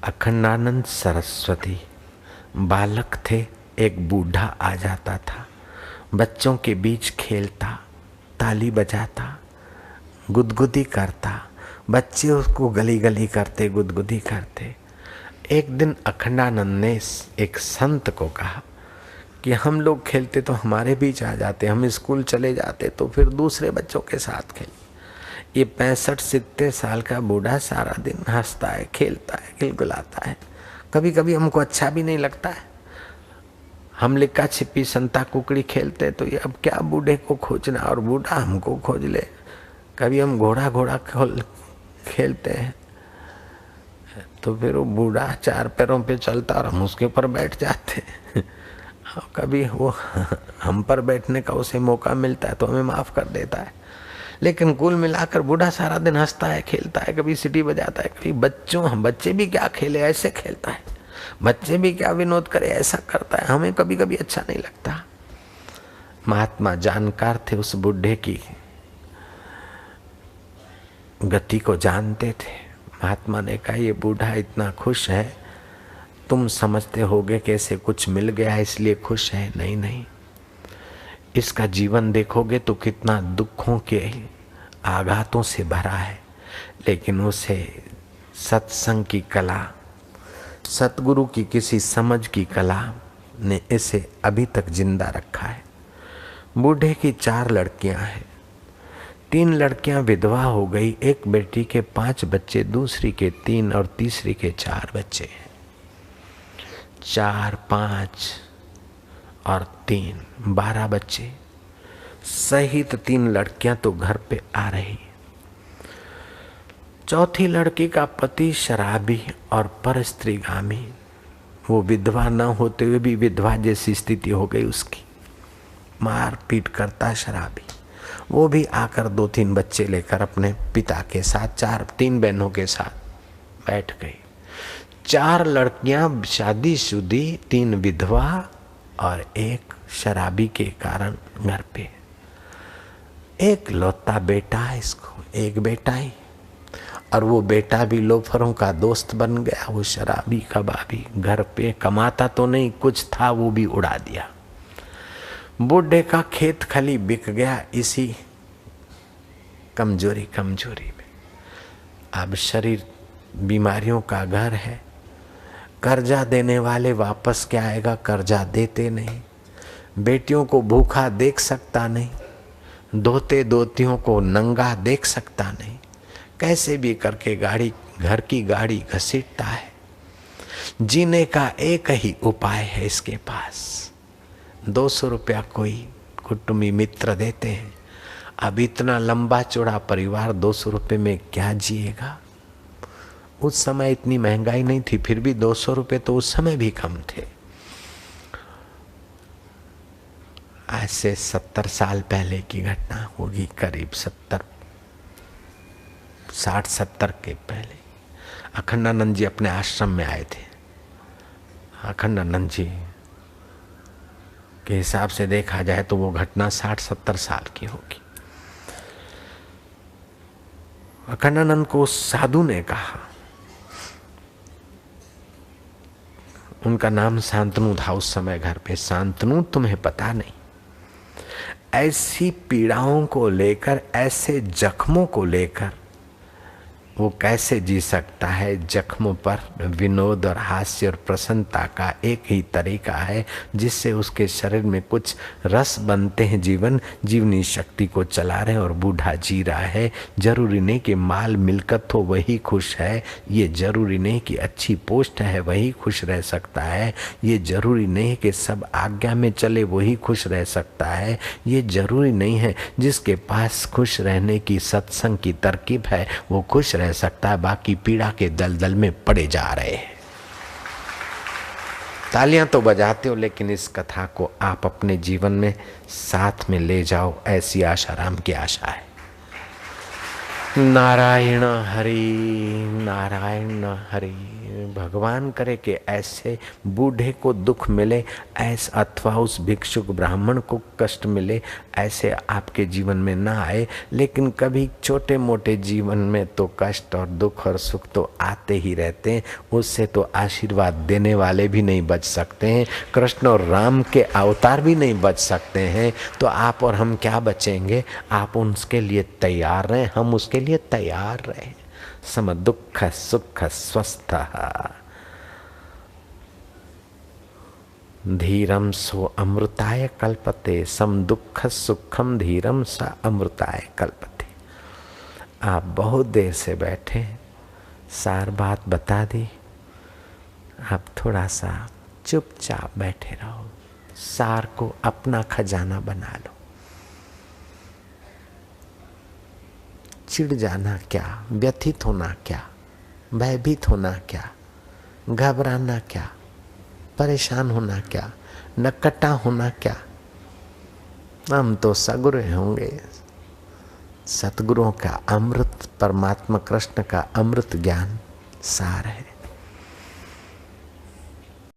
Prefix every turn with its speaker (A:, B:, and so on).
A: अखंडानंद सरस्वती बालक थे। एक बूढ़ा आ जाता था, बच्चों के बीच खेलता, ताली बजाता, गुदगुदी करता। बच्चे उसको गली गली करते, गुदगुदी करते। एक दिन अखंडानंद ने एक संत को कहा कि हम लोग खेलते तो हमारे बीच आ जाते, हम स्कूल चले जाते तो फिर दूसरे बच्चों के साथ खेलते। ये 65-70 साल का बूढ़ा सारा दिन हंसता है, खेलता है, गिलगिलाता है। कभी कभी हमको अच्छा भी नहीं लगता है। हम लिक्का छिपी संता कुकड़ी खेलते तो ये अब क्या बूढ़े को खोजना और बूढ़ा हमको खोज ले। कभी हम घोड़ा घोड़ा खेलते हैं तो फिर वो बूढ़ा 4 पैरों पे चलता और हम उसके ऊपर बैठ जाते हैं। कभी वो हम पर बैठने का उसे मौका मिलता है तो हमें माफ कर देता है। लेकिन कुल मिलाकर बूढ़ा सारा दिन हंसता है, खेलता है, कभी सीटी बजाता है, कभी बच्चे भी क्या खेले ऐसे खेलता है, बच्चे भी क्या विनोद करे ऐसा करता है। हमें कभी कभी अच्छा नहीं लगता। महात्मा जानकार थे, उस बूढ़े की गति को जानते थे। महात्मा ने कहा ये बूढ़ा इतना खुश है, तुम समझते होगे कि इसे कुछ मिल गया इसलिए खुश है। नहीं नहीं, इसका जीवन देखोगे तो कितना दुखों के आघातों से भरा है, लेकिन उसे सत्संग की कला, सतगुरु की किसी समझ की कला ने इसे अभी तक जिंदा रखा है। बूढ़े की 4 लड़कियां हैं। 3 लड़कियां विधवा हो गई। एक बेटी के 5 बच्चे, दूसरी के 3 और तीसरी के 4 बच्चे हैं। 4, 5 और 3, 12 बच्चे सहित 3 लड़कियां तो घर पे आ रही। चौथी लड़की का पति शराबी और परस्त्रीगामी, वो विधवा न होते हुए भी विधवा जैसी स्थिति हो गई उसकी, मार पीट करता शराबी। वो भी आकर 2-3 बच्चे लेकर अपने पिता के साथ 3 बहनों के साथ बैठ गई। 4 लड़कियां शादीशुदी, 3 विधवा और एक शराबी के कारण घर पे। एक लौता बेटा है इसको, एक बेटा ही, और वो बेटा भी लोफरों का दोस्त बन गया। वो शराबी कबाबी घर पे कमाता तो नहीं, कुछ था वो भी उड़ा दिया। बूढ़े का खेत खली बिक गया इसी कमजोरी में। अब शरीर बीमारियों का घर है। कर्जा देने वाले वापस क्या आएगा, कर्जा देते नहीं। बेटियों को भूखा देख सकता नहीं, धोते दोतियों को नंगा देख सकता नहीं। कैसे भी करके घर की गाड़ी घसीटता है। जीने का एक ही उपाय है इसके पास, 200 रुपया कोई कुटुंबी मित्र देते हैं। अब इतना लंबा चौड़ा परिवार 200 रुपये में क्या जिएगा। उस समय इतनी महंगाई नहीं थी, फिर भी 200 रुपये तो उस समय भी कम थे। ऐसे 70 साल पहले की घटना होगी, करीब 60-70 के पहले। अखंडानंद जी अपने आश्रम में आए थे। अखंडानंद जी के हिसाब से देखा जाए तो वो घटना 60-70 साल की होगी। अखंडानंद को उस साधु ने कहा, उनका नाम शांतनु था उस समय घर पे। शांतनु, तुम्हें पता नहीं, ऐसी पीड़ाओं को लेकर, ऐसे जख्मों को लेकर वो कैसे जी सकता है। जख्मों पर विनोद और हास्य और प्रसन्नता का एक ही तरीका है जिससे उसके शरीर में कुछ रस बनते हैं, जीवनी शक्ति को चला रहे। और बूढ़ा जी रहा है। जरूरी नहीं कि माल मिलकत हो वही खुश है, ये जरूरी नहीं कि अच्छी पोस्ट है वही खुश रह सकता है, ये जरूरी नहीं कि सब आज्ञा में चले वही खुश रह सकता है, ये जरूरी नहीं है जिसके पास खुश रहने की सत्संग की तरकीब है वो खुश रह सकता है। बाकी पीड़ा के दलदल में पड़े जा रहे हैं। तालियां तो बजाते हो, लेकिन इस कथा को आप अपने जीवन में साथ में ले जाओ, ऐसी आशाराम की आशा है। नारायण हरि नारायण हरि भगवान करे कि ऐसे बूढ़े को दुख मिले, ऐसे अथवा उस भिक्षुक ब्राह्मण को कष्ट मिले, ऐसे आपके जीवन में ना आए। लेकिन कभी छोटे मोटे जीवन में तो कष्ट और दुख और सुख तो आते ही रहते हैं, उससे तो आशीर्वाद देने वाले भी नहीं बच सकते हैं, कृष्ण और राम के अवतार भी नहीं बच सकते हैं। तो आप और हम क्या बचेंगे? आप उसके लिए तैयार रहें, हम उसके लिए तैयार रहें। सम दुख सुख स्वस्थ धीरम सो अमृताय कल्पते, सम दुख सुखम धीरम स अमृताय कल्पते। आप बहुत देर से बैठे, सार बात बता दी, आप थोड़ा सा चुपचाप बैठे रहो, सार को अपना खजाना बना लो। चिढ़ जाना क्या, व्यथित होना क्या, भयभीत होना क्या, घबराना क्या, परेशान होना क्या, नकटा होना क्या? हम तो सगुरु होंगे। सतगुरुओं का अमृत, परमात्मा कृष्ण का अमृत ज्ञान सार है।